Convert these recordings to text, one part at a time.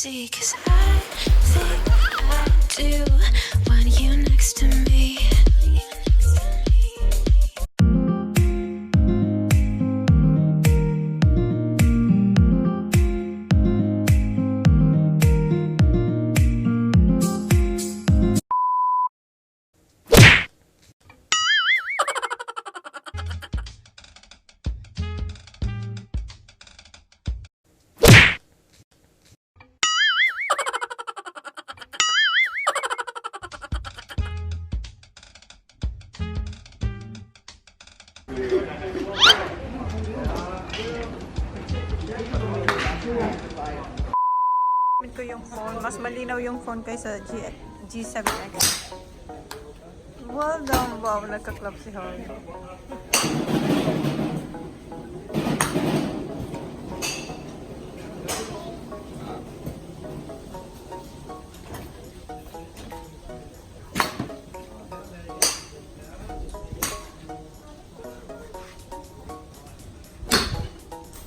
see, 'cause I think I do want you next to me. Ko yung phone. Mas malinaw yung phone kaysa G7X. Well done. Wow, nagka-clap si Holly.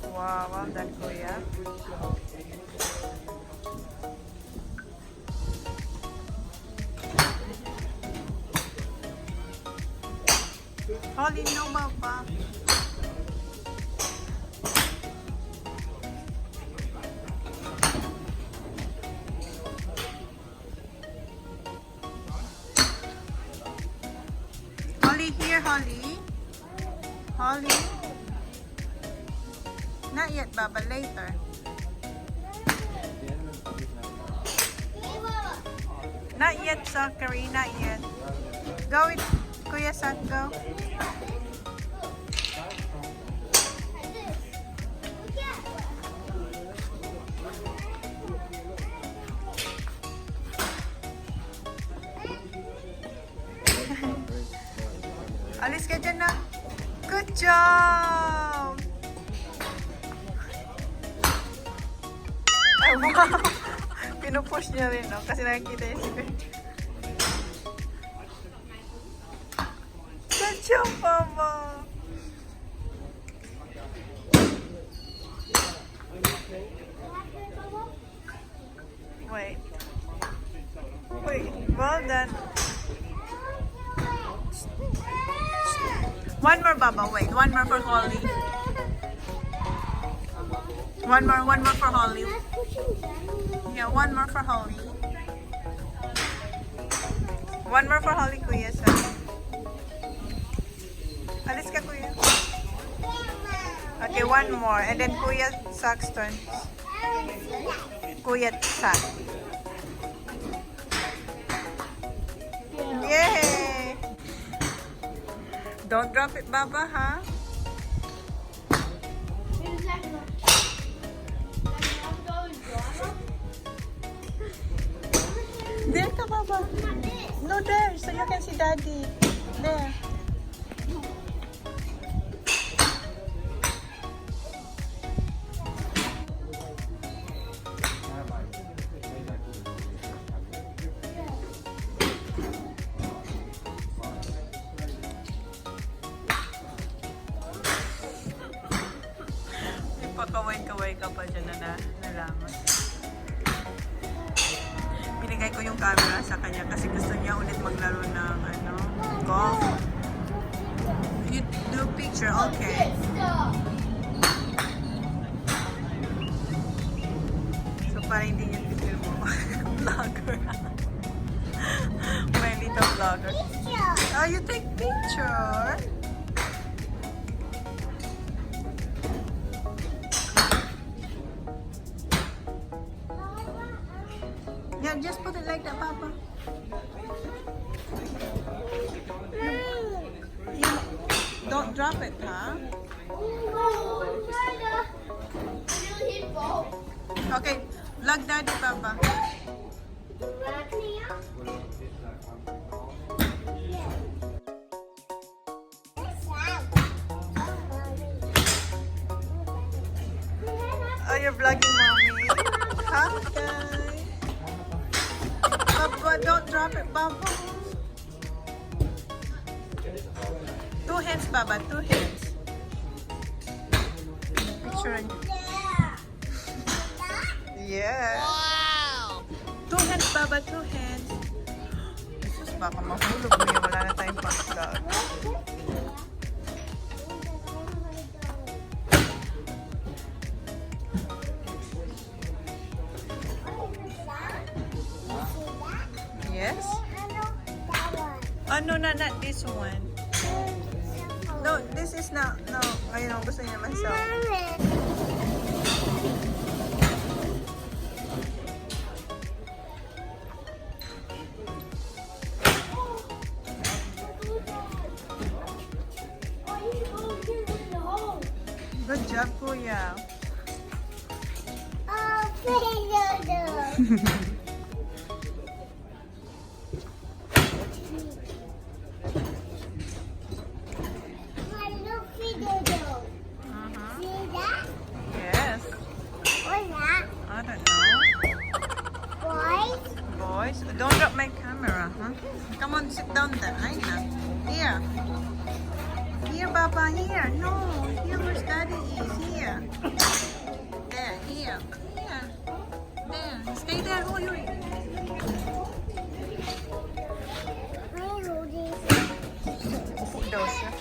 Wow, well done, Kuya. Holly, no, Papa. Holly, here, Holly. Holly. Not yet, Baba. Later. Not yet, Zachary. Not yet. Go with Kuya San. Go. Alis ka dyan na. Good job! Ay, wow! Pinupush niya rin, no? Kasi nakikita niya si Kuya. Good job, Mama! Wait. Wait, well done. One more, Baba. Wait, one more for Holly. One more for Holly. Yeah, one more for Holly. One more for Holly, Kuya. So. Alis ka, Kuya. Okay, one more. And then Kuya Saxton. Kuya Sax. Yay! Don't drop it, Baba, ha? There ka, Baba. No, there. So you can see Daddy. There. Kaway-kaway ka pa dyan na nalaman. Binigay ko yung camera sa kanya kasi gusto niya ulit maglaro ng golf. You do picture, okay. So para hindi niya picture mo. Vlogger. My little vlogger. Oh, you take picture? Yeah, just put it like that, Papa. You don't drop it, huh? Okay, vlog Daddy, Papa. Oh, you're vlogging, Mommy. Hi, guys. Papa, don't drop it, Papa. Two hands, Baba. Two hands. Picture. Yeah. Wow. Baba, two hands. Jesus, baka mahulog mo yun. Wala na tayong pang-vlog. Yes? Oh, no, not this one. No, this is not. No, ayun, gusto niya myself. Good job, Kuya. Yes. I don't know. Boys, don't drop my camera, huh? Come on, sit down there. Aina. Here. Here, Baba, here. No, here where Daddy is. Here. There, here. Here. There. Stay there. Oi, oi. Upo daw siya.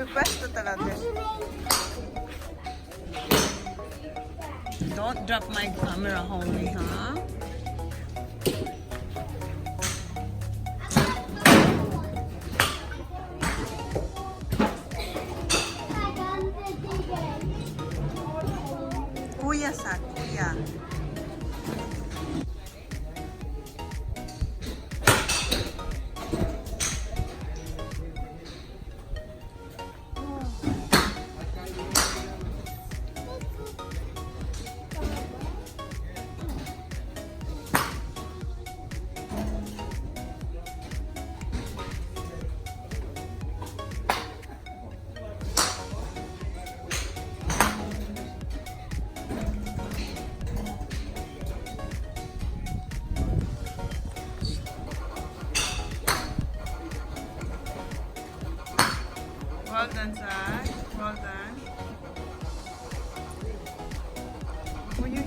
Pwesto talaga. Don't drop my camera, homie, huh? Kuya sa kuya. Well done, Zach. Well done. Oh, you...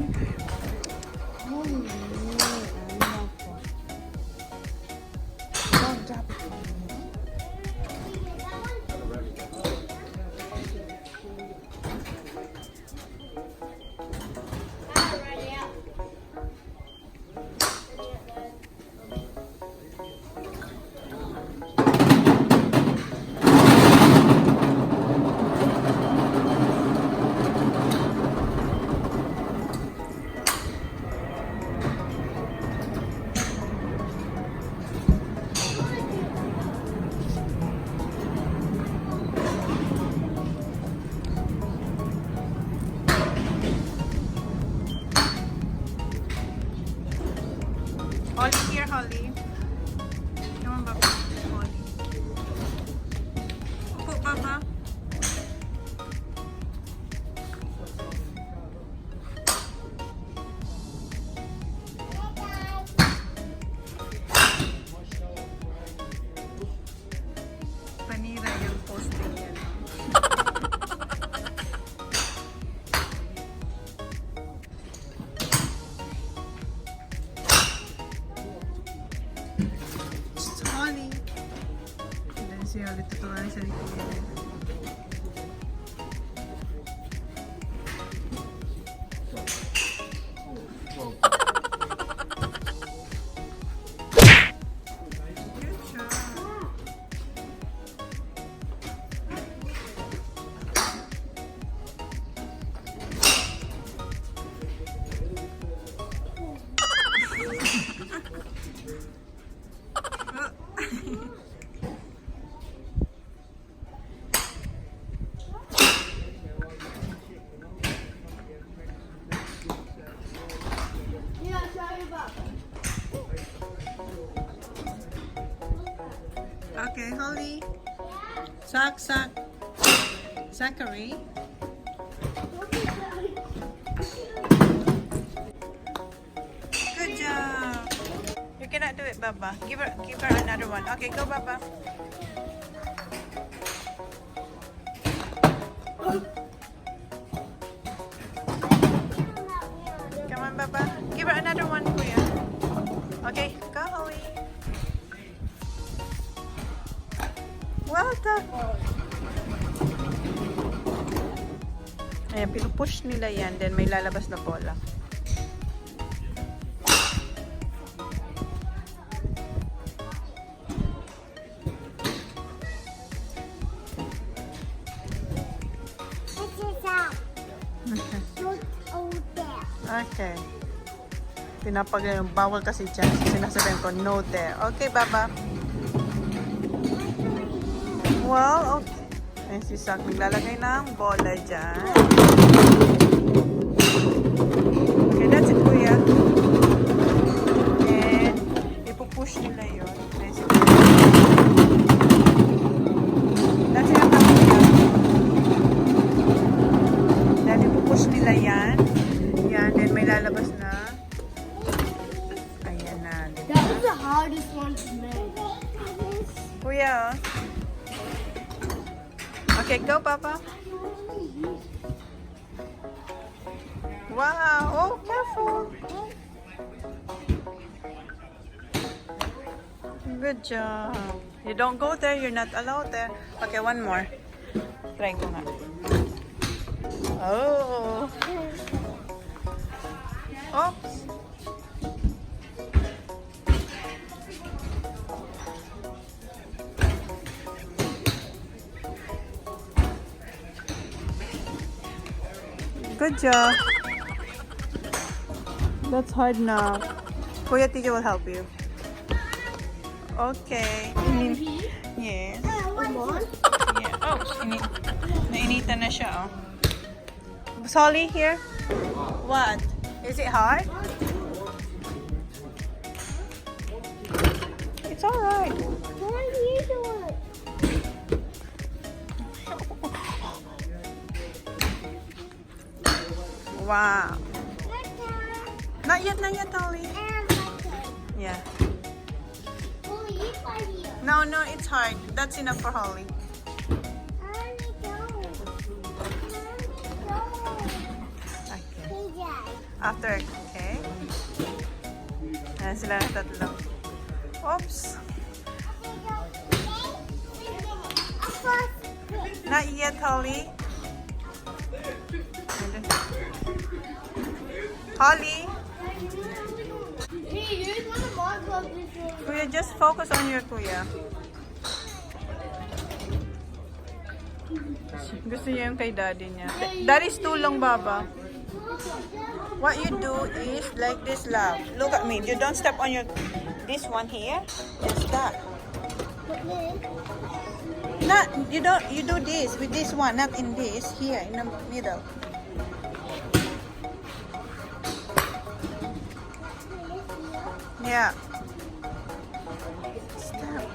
Don't drop it. Holly here, Holly. Come on, Baba. Holly. Upo, Baba. Panira yung posting niya. Holly. Dan si Holly tuturuan siya ni Kuya. Good job. Okay, Holly. Zachary. Good job. You cannot do it, Baba. Give her another one. Okay, go, Baba. Come on, Baba. Give her another one, Kuya. Okay. stuck. Ayan, pinupush nila yan. Then may lalabas na bola. Okay. Pinapag bawal kasi dyan. Sinasabihan ko, no there. Okay, Baba. Well, okay. Ayan si Sak. Naglalagay ng bola dyan. Okay, that's it, Kuya. And, ipupush nila yun. Ayan si Kuya. That's it, Kuya. Then, ipupush nila yan. Yan, then may lalabas na. Ayan na. Diba? That was the hardest one to make. Kuya, oh. Okay, go, Papa. Wow. Oh, careful. Good job. You don't go there. You're not allowed there. Okay, one more. Try ko nga. Oh. Oops. Good job. That's hard now. Kuya teacher will help you. Okay. Yes. Yeah. Oh, nainitan na siya, oh. Solly here? What? Is it hard? It's alright. Why do you do it? Wow. Not yet, Holly. Yeah. No, it's hard. That's enough for Holly. Okay. After, okay. Ayan sila na tatlo. Oops. Not yet, Holly. Holly. Kuya, just focus on your kuya. Gusto niya yung kay daddy niya. Daddy's too long, Baba. What you do is like this, love. Look at me. You don't step on your this one here. Just that. Not you don't. You do this with this one, not in this here in the middle. Yeah. Stop.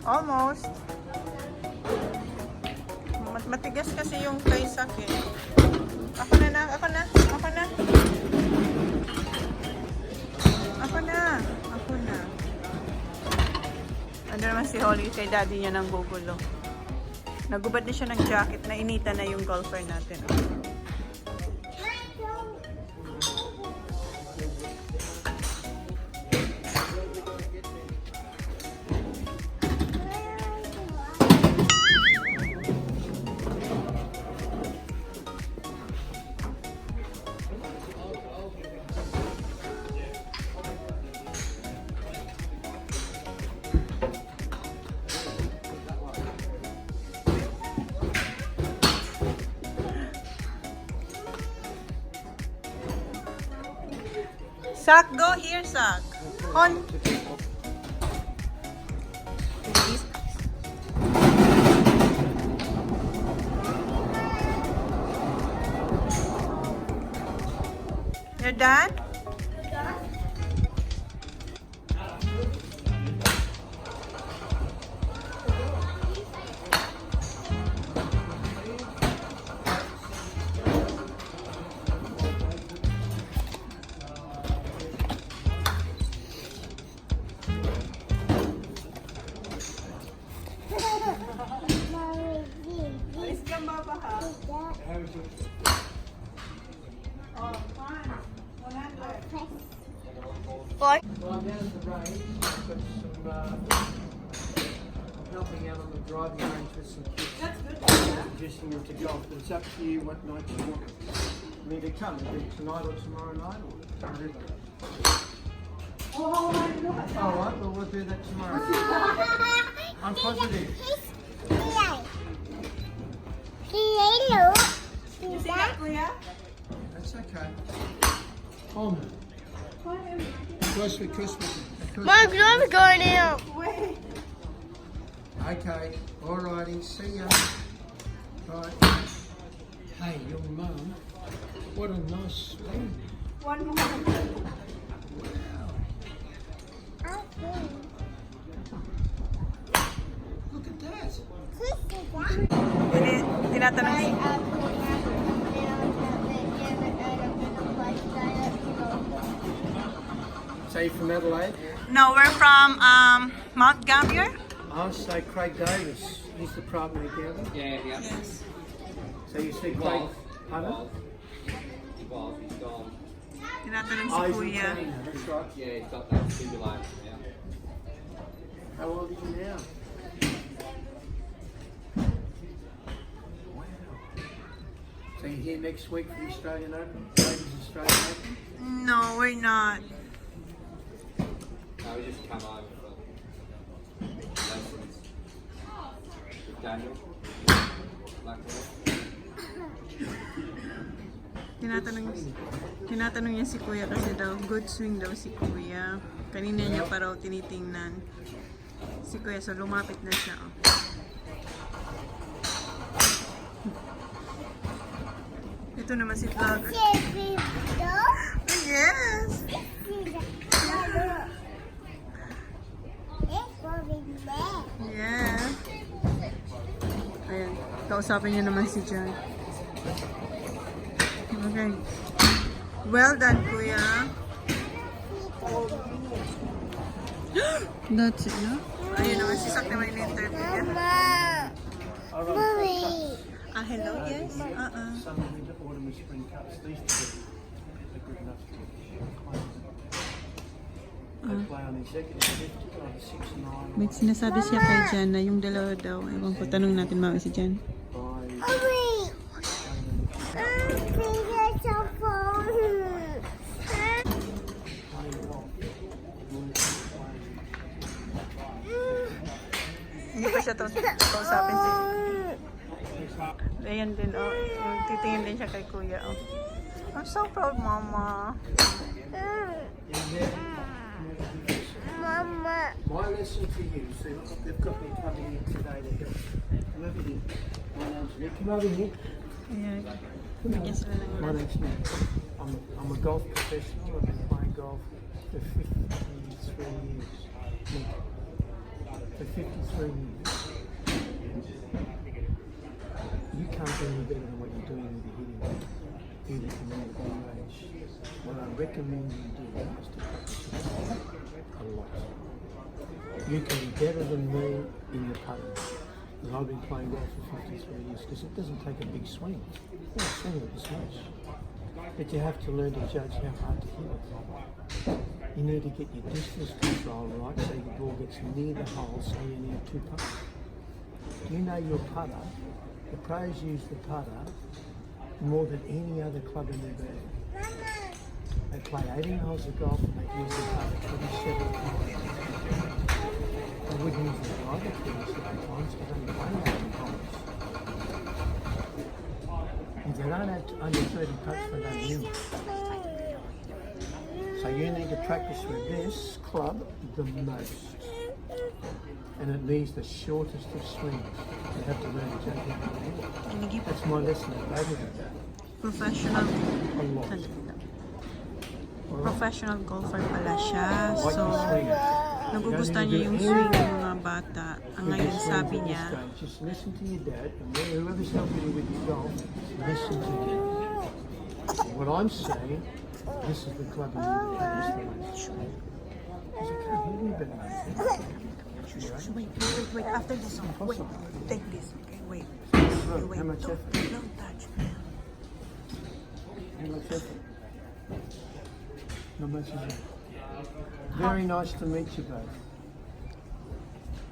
Almost. Matigas kasi yung kay Sak eh. Ako na. Ako na. Ano naman si Holly kay daddy niya ng gugulo. Nagubad na siya ng jacket na inita na yung golfer natin. Sak, go here, Sak. On. You're done? Alis ka, Baba, ha? Oh, fine. 100. What? Well, I'm down at the range, got some helping out on the driving range with some kids. That's good. Introducing them to golf, but it's up to you what night you want me to come. Either tonight or tomorrow night or whatever. Oh my God. All right, well we'll do that tomorrow. I'm positive. You see that, Kuya? That's okay. Close for Christmas. Mom, I'm going out. Wait. Okay, alrighty, see ya. Right. Hey, your mum, what a nice swing. One more. Look at that. Tinatanong si... So you're from Adelaide? No, we're from Mount Gambier. Oh, so Craig Davis, he's the primary gatherer. Yeah, yeah. Yes. So you see Craig, Was. pardon? He was. He's gone. Tinatanong si Oh, he's Kuya. in Canada, that's right. Yeah, he's got that defibrillator now. How old are you now? Wow. So you're here next week for the Australian Open? Ladies Australian Open? No, we're not. No, we just come over for lessons with Daniel. Blackwater. Tinatanong niya si Kuya kasi daw good swing daw si Kuya. Kanina niya pa raw tinitingnan si Kuya, so lumapit na siya. Oh. Ito naman si vlogger. Yes! Yeah. Ayan, kausapin niyo naman si John. Okay. Well done, Kuya. That's it, no? Ayun naman, si Sak naman yung interview niya. Ah, hello, yes? Some of the autumn and spring cups, these two are good enough to play. They play on the executive 50, on the 6, 9, May sinasabi siya kay Jan na yung dalawa daw. Ewan ko, tanong natin mami si Jan. Hindi pa siya kausapin si... Ayan din, oh. Titingin din siya kay Kuya, oh. I'm so proud, Mama. Mama. My lesson to you, see, look, they've got me coming in today to help. Come over here. My name's Nick. Come over here. Ayan. Bigyan sila ng... My name's Nick. I'm a golf professional. I've been playing golf for 53 years. Nick. For 53 years. You can't do any better than what you're doing with your hitting. Do the community range. What I recommend you do is to practice a lot. You can be better than me in your putting. And I've been playing golf for 53 years because it doesn't take a big swing. It's not a swing of this much. But you have to learn to judge how hard to hit it. You need to get your distance control right so your ball gets near the hole, so you need 2 putters. You know your putter, the pros use the putter more than any other club in the world. They play 18 holes of golf and they use the putter 27 times. They wouldn't use the driver 27 times, they only play 18 holes. If they don't have under 30 putts, they don't win. So you need to practice with this club the most. And it needs the shortest of swings. You have to learn to judge how to hit it. That's my lesson at Babylon. Professional. A lot. Professional golfer pala siya. Like So, your swing. nagugustuhan niya yung swing ng mga bata. Ang ngayon sabi niya, Just listen to your dad, and whoever's helping you with your golf, listen to him. What I'm saying, this is the club you need to practice the most. Because you can't hit any better than that. wait, after this one, wait, take this, okay, wait. Look, Wait, how much effort? don't touch. How much effort? How much is it? Very nice to meet you both.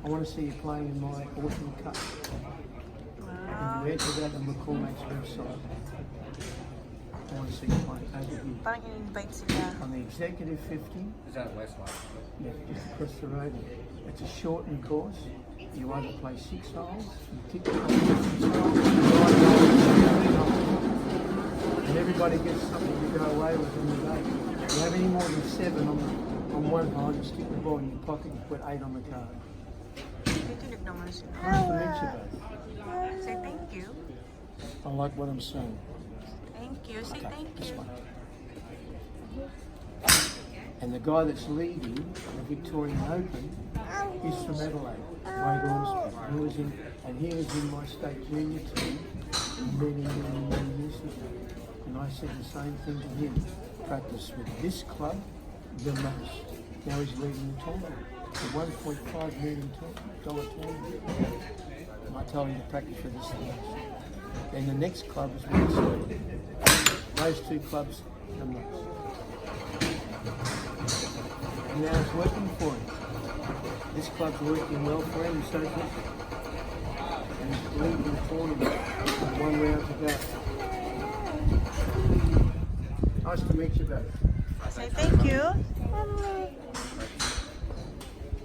I want to see you playing in my Autumn Cup. Wow. You enter that on McCormack's website. I want to see you playing over here. Parang in-invite sila. On the Executive 50, Is that Westlife? yeah, just across the road. It's a shortened course. You either play 6 holes, you tick the 6 holes, and everybody gets something to go away with in the day. If you have any more than 7 on one hole, you stick the ball in your pocket and put 8 on the card. Kikinig naman sila. Nice to meet you both. Say thank you. I like what I'm saying. Thank you. Say thank This you. one. And the guy that's leading the Victorian Open is from Adelaide, Wade Ormsby. He was in my state junior team many years ago. And I said the same thing to him. Practice with this club the most. Now he's leading the tournament. The $1.5 million tournament. And I told him to practice with this the most. Then the next club is with this club. Those 2 clubs the most. And now it's working for him. This club's working well for him, so good. And he's leading the tournament with 1 round to go. Nice to meet you both. Say thank you.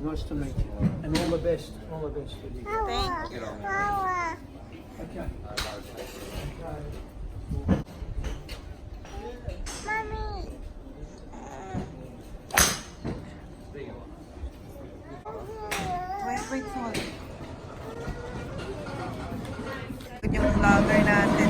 Nice to meet you. And all the best. All the best for you. Thank you. Okay. Wait for it. Yung vlogger natin.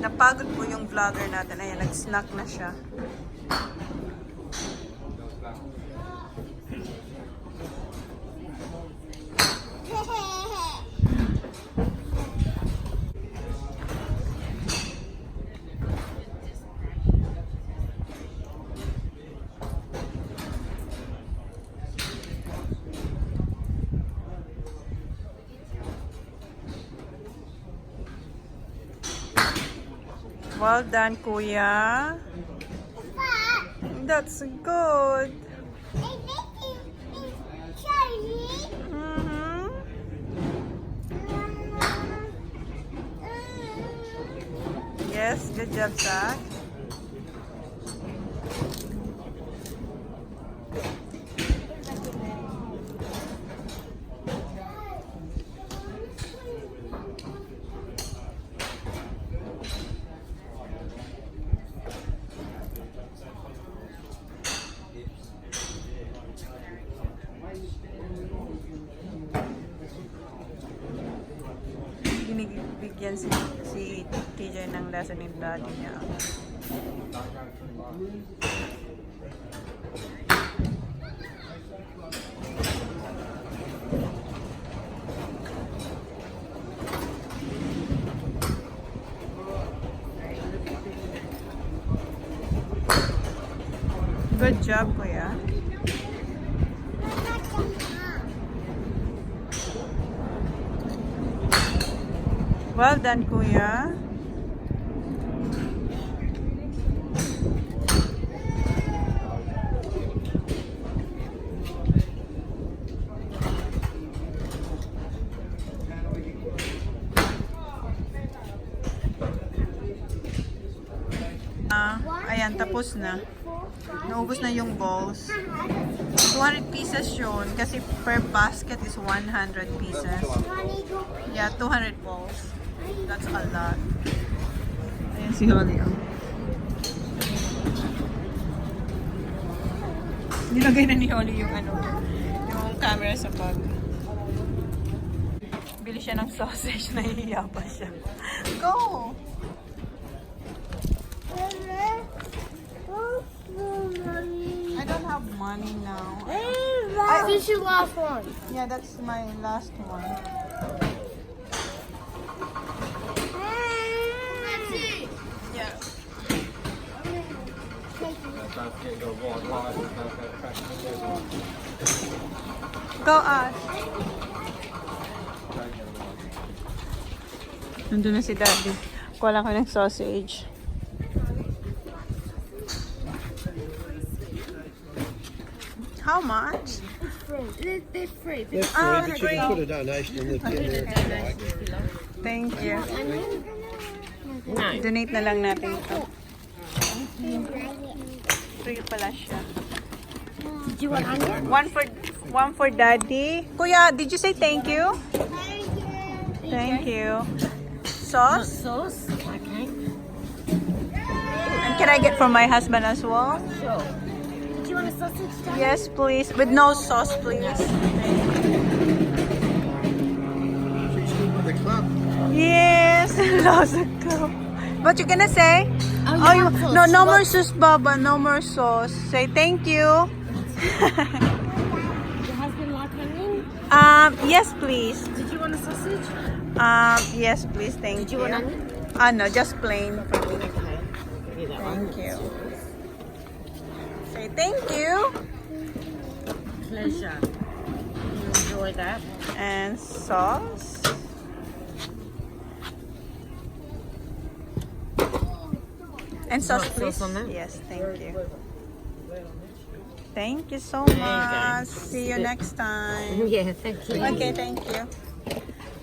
Napagod po yung vlogger natin. Ayan, nag-snack na siya. Well done, Kuya. That's good. Mm-hmm. Yes, good job, Zach. Binibigyan si TJ ng lesson ng daddy niya. Good job, Kuya. Well done, Kuya. Ayan, tapos na. Naubos na yung balls. 200 pieces yun kasi per basket is 100 pieces. Yeah, 200 balls. That's a lot. Ayan si Holly. Nilagay na ni Holly yung yung camera sa bag. Bili siya ng sausage, nahihiya pa siya. Go! I don't have money now. This is your last one. Yeah, that's my last one. That's it. Yeah. Yeah, got a white light with no cracking in there. Go Ash. Don't get a light. Nandun na si Daddy. Kuha lang ko ng sausage. How much? They're free. They're free, but you can put a donation in the tin there if you like. Thank you. Donate na lang natin ito. Free pala siya. Did you want onion? One for Daddy. Kuya, did you say thank you? Thank you. Sauce? Sauce? Okay. And can I get for my husband as well? Sure. Do you want a sausage? Daddy? Yes, please. With no sauce, please. She's still with the club. Yes, lots of go. What you gonna say? Oh, you want sauce? no, no You more want- sauce, Baba. No more sauce. Say thank you. Your husband like onion? Yes, please. Did you want a sausage? Yes, please. Thank Did you want onion? No, just plain for me. Okay. Give you that one. Thank you. Say thank you. Pleasure. You enjoy that? And sauce. And sauce, Want please. sauce on that? Yes, thank you. Thank you so you go. much. See you next time. Yeah, thank you. Okay, thank you.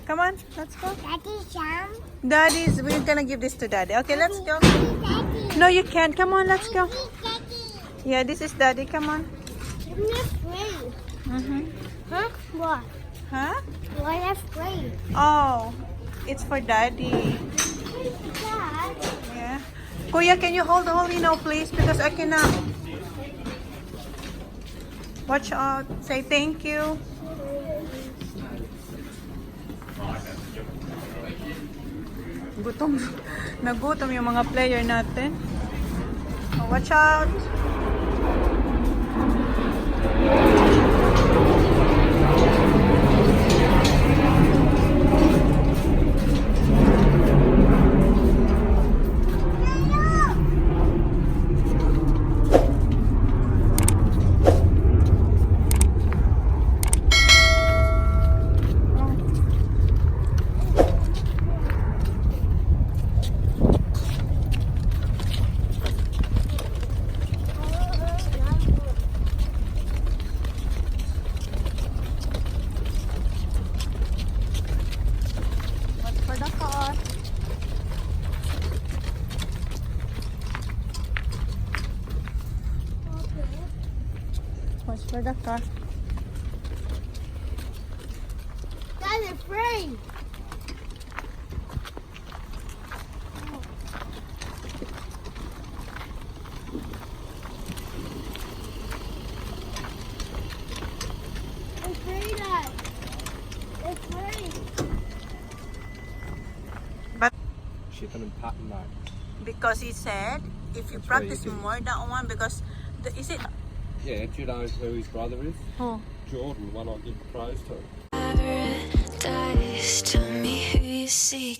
Come on, let's go. Daddy, Sam. Daddy's, we're gonna give this to Daddy. Okay, let's go. Daddy. No, you can't. Come on, let's go. Daddy. Yeah, this is Daddy. Come on. I'm not free. Mm-hmm. Huh? What? Huh? Why not free? Oh, it's for Daddy. Dad. Yeah. Kuya, can you hold the Holino, please? Because I cannot. Watch out. Say thank you. Gutom. Nagutom yung mga player natin. Oh, watch out. What's for the car? What's for the car? Dad, it's free. It's free, Dad. It's free. Shipping and packing, mate. Because he said if you That's practice right, you do. more that one, because is it? Yeah, do you know who his brother is? Oh. Jordan, the one I give the praise to. Paradise, tell me who you seek.